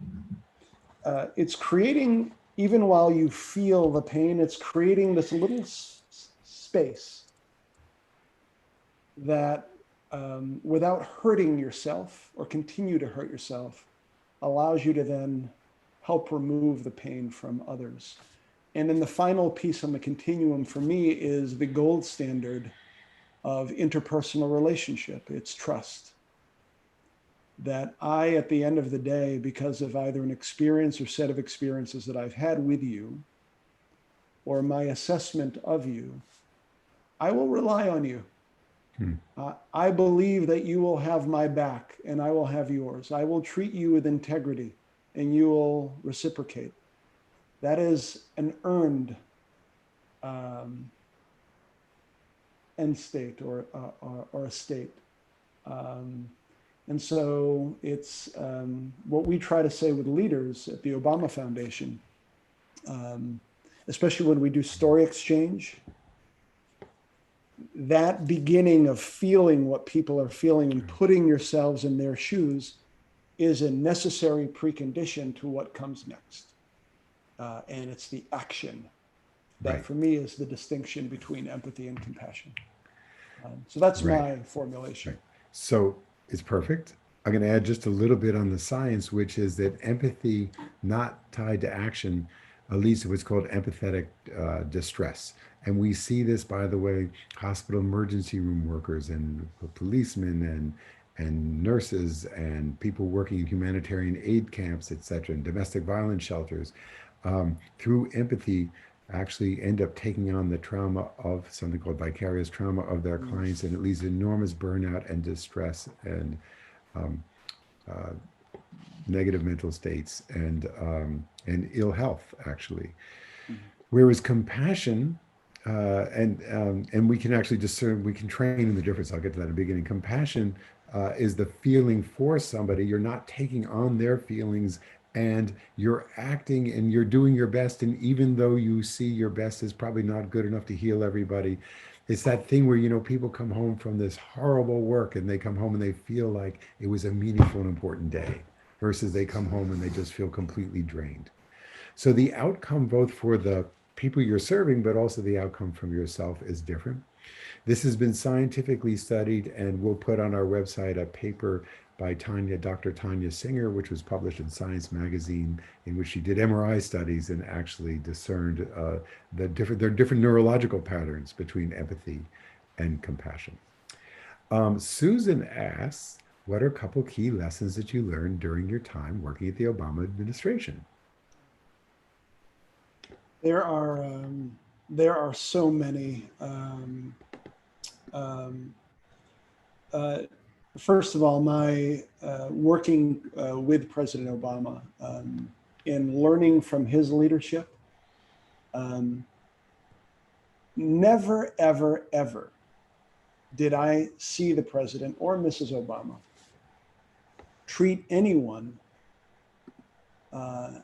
it's creating, even while you feel the pain, it's creating this little space that, without hurting yourself or continue to hurt yourself, allows you to then help remove the pain from others. And then the final piece on the continuum for me is the gold standard of interpersonal relationship. It's trust. That I, at the end of the day, because of either an experience or set of experiences that I've had with you, or my assessment of you, I will rely on you. Hmm. I believe that you will have my back and I will have yours. I will treat you with integrity and you will reciprocate. That is an earned um, end state or a state. Um, And so it's what we try to say with leaders at the Obama Foundation, um, especially when we do story exchange, that beginning of feeling what people are feeling and putting yourselves in their shoes is a necessary precondition to what comes next. And it's the action that Right, for me is the distinction between empathy and compassion. So that's right, my formulation. right. So it's perfect. I'm going to add just a little bit on the science, which is that empathy, not tied to action, leads to what's called empathetic distress. And we see this, by the way, hospital emergency room workers and policemen and nurses and people working in humanitarian aid camps, et cetera, and domestic violence shelters, through empathy, actually end up taking on the trauma of something called vicarious trauma of their Mm. clients, and it leads to enormous burnout and distress and um, uh, negative mental states and ill health, actually. Mhm. Whereas compassion, and we can actually discern, we can train in the difference. I'll get to that in the beginning. Compassion is the feeling for somebody. You're not taking on their feelings, and you're acting and you're doing your best. And even though you see your best is probably not good enough to heal everybody, it's that thing where, people come home from this horrible work and they come home and they feel like it was a meaningful and important day versus they come home and they just feel completely drained. So the outcome, both for the people you're serving, but also the outcome from yourself, is different. This has been scientifically studied, and we'll put on our website a paper by Dr. Tanya Singer, which was published in Science Magazine, in which she did MRI studies and actually discerned there are different neurological patterns between empathy and compassion. Susan asks, what are a couple key lessons that you learned during your time working at the Obama administration? There are there are so many. Um, uh, First of all, my working with President Obama and learning from his leadership, um, never, ever, ever did I see the president or Mrs. Obama treat anyone uh,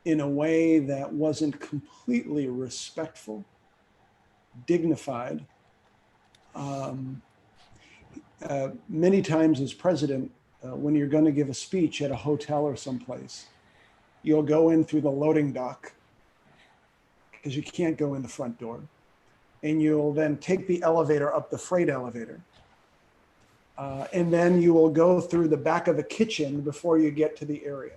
in a way that wasn't completely respectful, dignified. Um, Many times as president, when you're going to give a speech at a hotel or someplace, you'll go in through the loading dock, because you can't go in the front door. And you'll then take the elevator up the freight elevator. And then you will go through the back of the kitchen before you get to the area.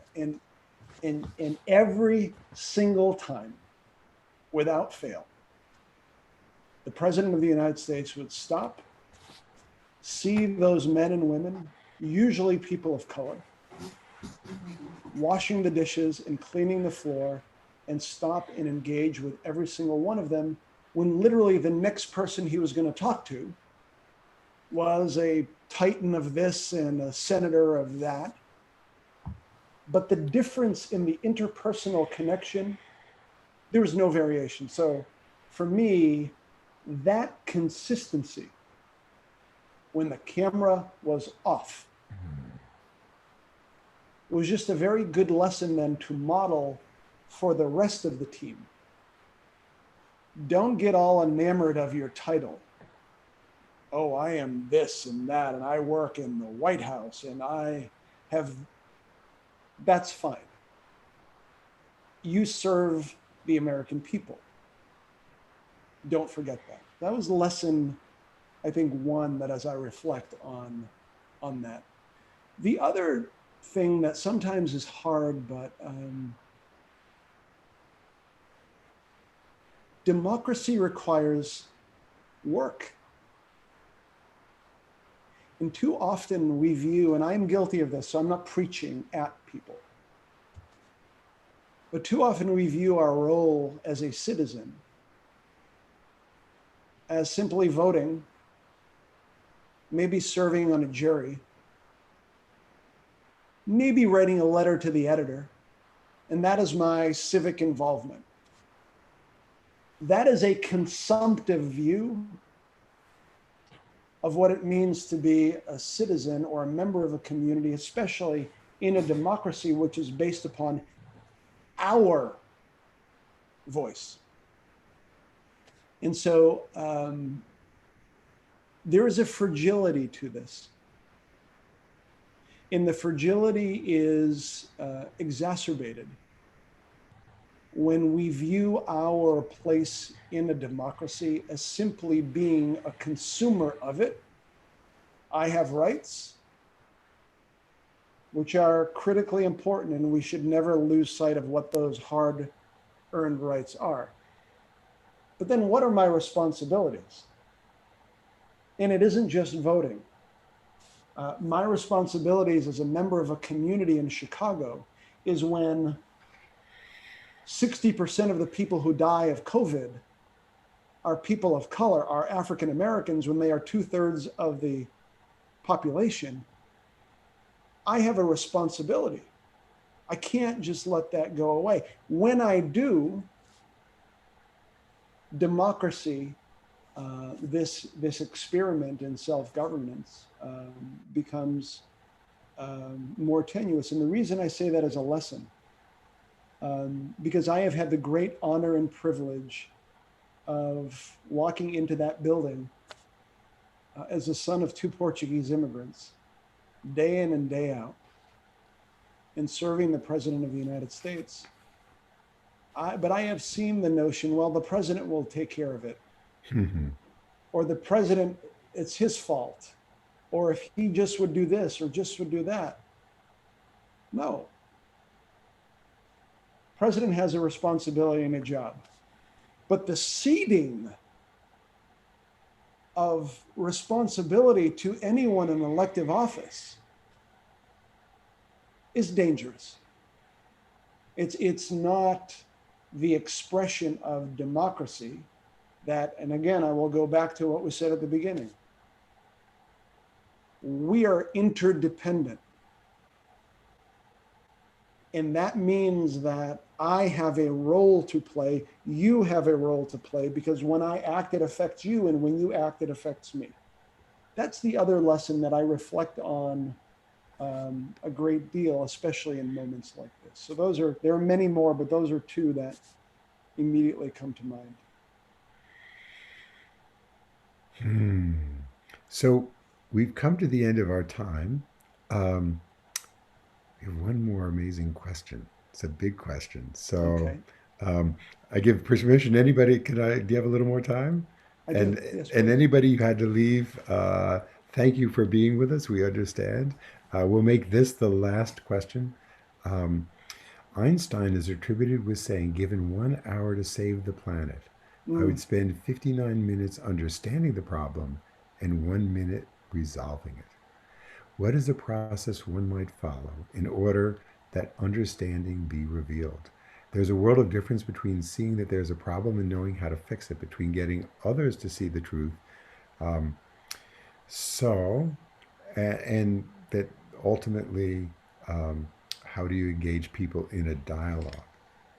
And every single time, without fail, the President of the United States would stop, see those men and women, usually people of color, washing the dishes and cleaning the floor, and stop and engage with every single one of them, when literally the next person he was going to talk to was a titan of this and a senator of that. But the difference in the interpersonal connection, there was no variation. So for me, that consistency when the camera was off was just a very good lesson then to model for the rest of the team. Don't get all enamored of your title. Oh, I am this and that, and I work in the White House, and I have, that's fine. You serve the American people. Don't forget that. That was lesson, I think, one that as I reflect on that. The other thing that sometimes is hard, but democracy requires work. And too often we view, and I'm guilty of this, so I'm not preaching at people, but too often we view our role as a citizen as simply voting, maybe serving on a jury, maybe writing a letter to the editor, and that is my civic involvement. That is a consumptive view of what it means to be a citizen or a member of a community, especially in a democracy which is based upon our voice. And so there is a fragility to this. And the fragility is exacerbated when we view our place in a democracy as simply being a consumer of it. I have rights, which are critically important, and we should never lose sight of what those hard-earned rights are. But then what are my responsibilities? And it isn't just voting. My responsibilities as a member of a community in Chicago is when 60% of the people who die of COVID are people of color, are African Americans, when they are 2/3 of the population. I have a responsibility. I can't just let that go away. When I do, democracy, this experiment in self-governance becomes more tenuous. And the reason I say that as a lesson, because I have had the great honor and privilege of walking into that building as the son of 2 Portuguese immigrants, day in and day out, and serving the President of the United States. But I have seen the notion, well, the president will take care of it. Or the president, it's his fault. Or if he just would do this or just would do that. No. President has a responsibility and a job. But the ceding of responsibility to anyone in elective office is dangerous. It's not the expression of democracy that, and again, I will go back to what was said at the beginning. We are interdependent. And that means that I have a role to play, you have a role to play, because when I act, it affects you, and when you act, it affects me. That's the other lesson that I reflect on a great deal, especially in moments like this. So there are many more, but those are two that immediately come to mind. So we've come to the end of our time. We have one more amazing question. It's a big question. So Um, I give permission. Anybody, do you have a little more time? I do. And Yes, and please. anybody who had to leave, thank you for being with us. We understand. We'll make this the last question. Um, Einstein is attributed with saying, given 1 hour to save the planet, I would Mm. spend 59 minutes understanding the problem and 1 minute resolving it. What is the process one might follow in order that understanding be revealed? There's a world of difference between seeing that there's a problem and knowing how to fix it, between getting others to see the truth. Um, so, and that ultimately, um, how do you engage people in a dialogue?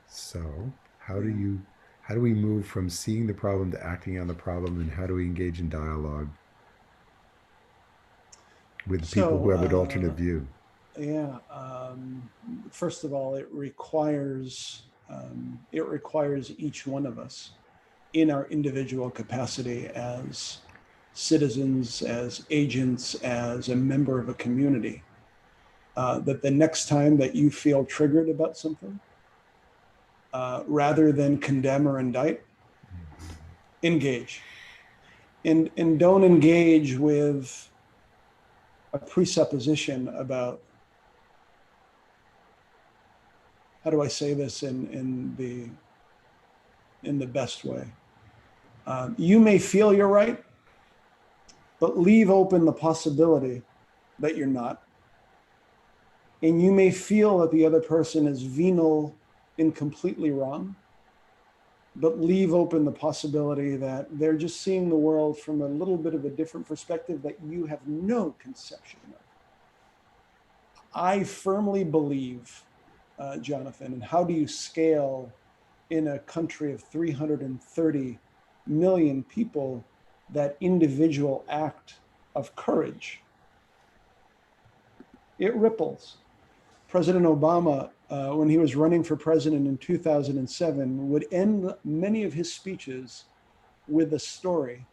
So, how do Yeah. you, how do we move from seeing the problem to acting on the problem, and how do we engage in dialogue with people who So, have an alternate view? yeah. First of all, it requires each one of us in our individual capacity as citizens, as agents, as a member of a community, that the next time that you feel triggered about something, rather than condemn or indict, engage. And don't engage with a presupposition about, how do I say this in the best way. You may feel you're right, but leave open the possibility that you're not. And you may feel that the other person is venal and completely wrong, but leave open the possibility that they're just seeing the world from a little bit of a different perspective that you have no conception of. I firmly believe, Jonathan, and how do you scale in a country of 330 million people that individual act of courage? It ripples. President Obama, when he was running for president in 2007, would end many of his speeches with a story,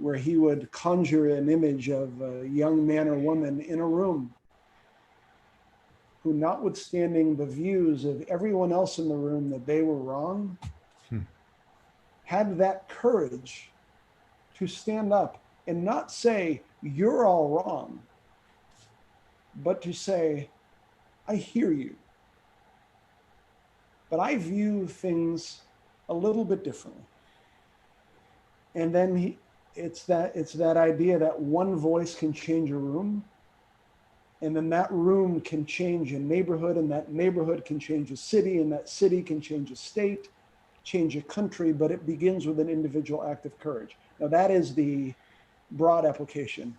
where he would conjure an image of a young man or woman in a room who, notwithstanding the views of everyone else in the room that they were wrong, Hmm. had that courage to stand up and not say, you're all wrong, but to say, I hear you, but I view things a little bit differently. And then it's that idea that one voice can change a room, and then that room can change a neighborhood, and that neighborhood can change a city, and that city can change a state, change a country, but it begins with an individual act of courage. Now, that is the broad application.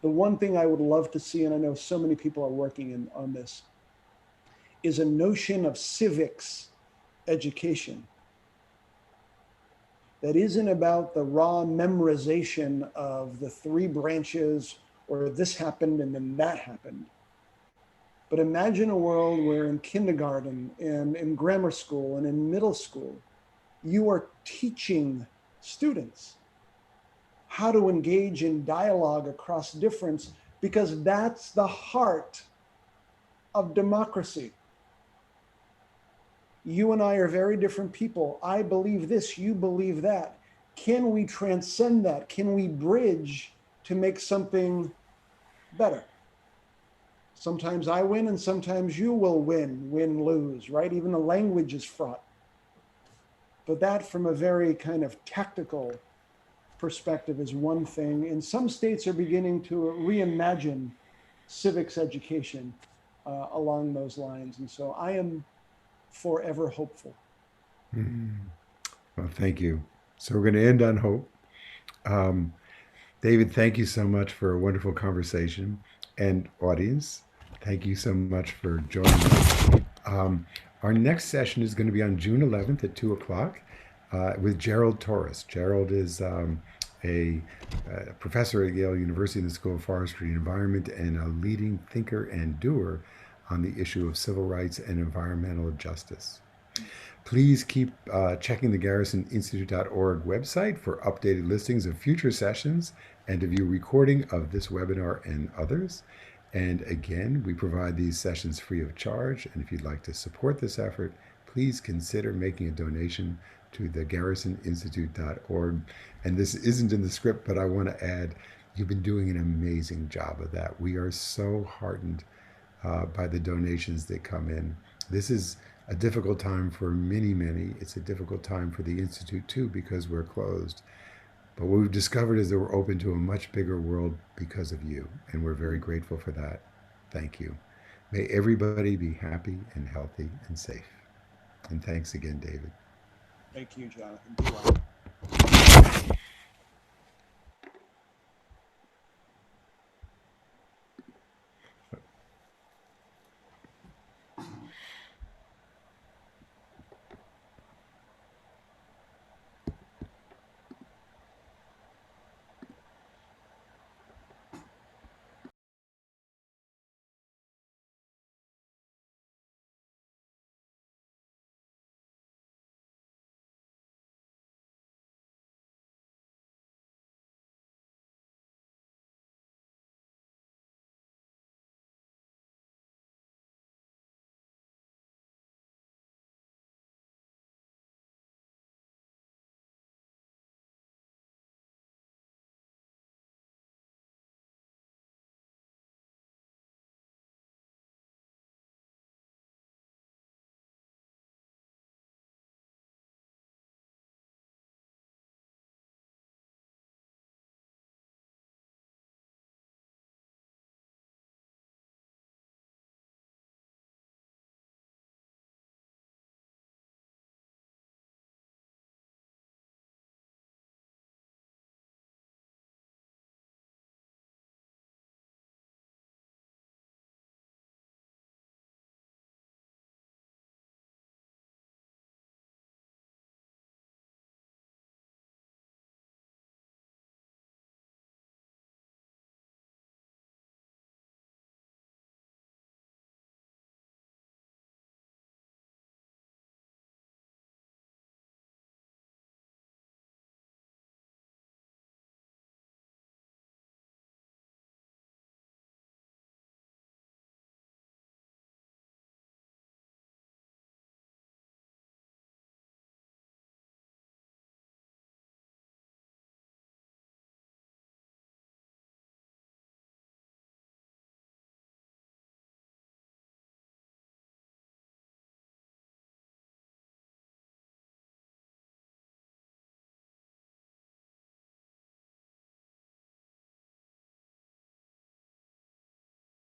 The one thing I would love to see, and I know so many people are working on this, is a notion of civics education that isn't about the raw memorization of the three branches, or this happened and then that happened. But imagine a world where in kindergarten and in grammar school and in middle school, you are teaching students how to engage in dialogue across difference, because that's the heart of democracy. You and I are very different people. I believe this, you believe that. Can we transcend that? Can we bridge to make something better? Sometimes I win and sometimes you will win, lose, right? Even the language is fraught. But that, from a very kind of tactical perspective, is one thing. And some states are beginning to reimagine civics education along those lines. And so I am forever hopeful. Mm. Well, thank you. So we're going to end on hope. Um, David, thank you so much for a wonderful conversation. And audience, thank you so much for joining us. Um, our next session is going to be on June 11th at 2 o'clock with Gerald Torres. Gerald is a professor at Yale University in the School of Forestry and Environment, and a leading thinker and doer on the issue of civil rights and environmental justice. Please keep checking the garrisoninstitute.org website for updated listings of future sessions and to view recording of this webinar and others. And again, we provide these sessions free of charge. And if you'd like to support this effort, please consider making a donation to the garrisoninstitute.org. And this isn't in the script, but I want to add, you've been doing an amazing job of that. We are so heartened by the donations that come in. This is a difficult time for many, many. It's a difficult time for the Institute too, because we're closed. But what we've discovered is that we're open to a much bigger world because of you, and we're very grateful for that. Thank you. May everybody be happy and healthy and safe. And thanks again, David. Thank you, Jonathan. Be well.